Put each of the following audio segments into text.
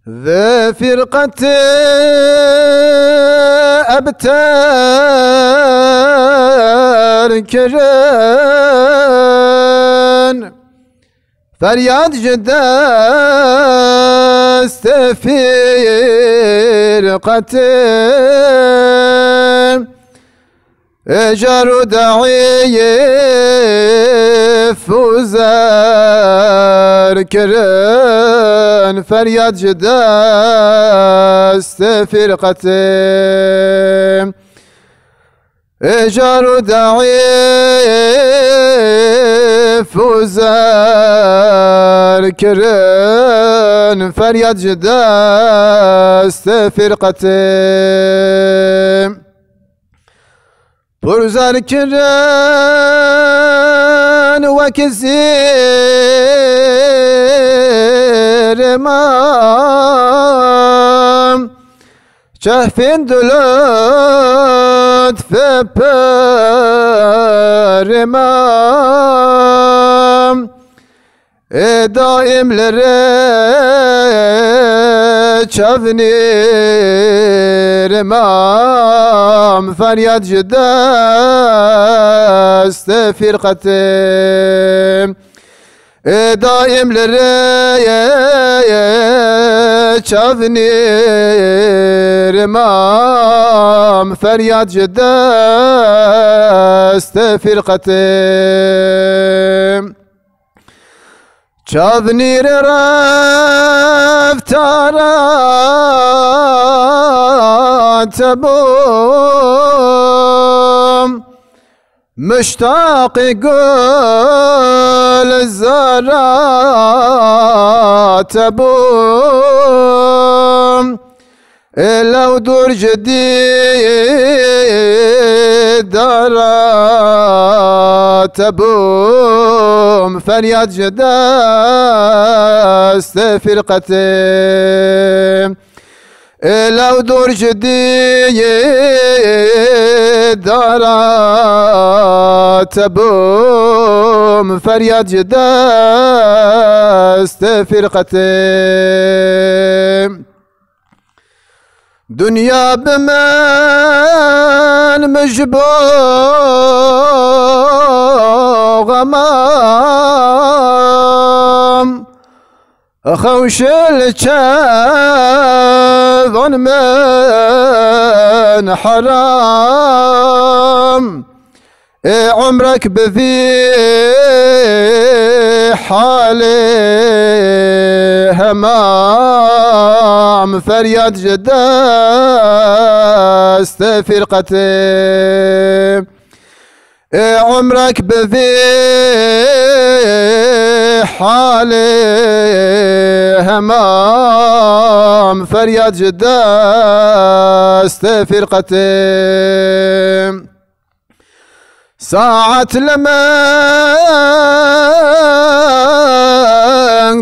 ذا فرقة أبتار كران فرياد جداست فرقة جار داعي فوزار كران فرياد جداست فرقة جار داعي فوزار كران فرياد جداست فرقة برزار كران وكزير مام شهفين دلوت في برمام دائم لري شافني رمام فرياد جداست فرقة دائم لري شافني رمام فرياد جداست فرقة شافني رفتارات بوم مشتاق يقول الزارات بوم لو دور جديد دارات بوم فرياد جداست فرقة لو دور جديد دارات بوم فرياد جداست فرقة دنيا بمن مجبوغ غمام خوش الشاذ من حرام عمرك بذي حالي همام فرياد جداست فرقة عمرك بذي حالي همام فرياد جداست فرقة ساعة لمن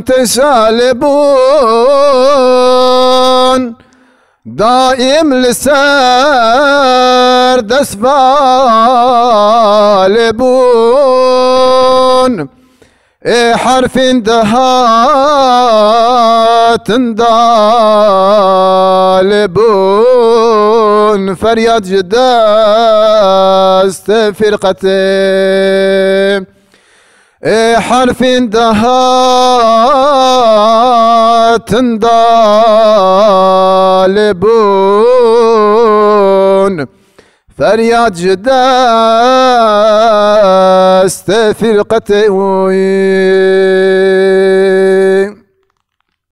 تسالبون دائم لسر دسفالبون حرف دهات دالبون فرياد جداست فرقة حرف دهات دالبون فرياد جداست فرقة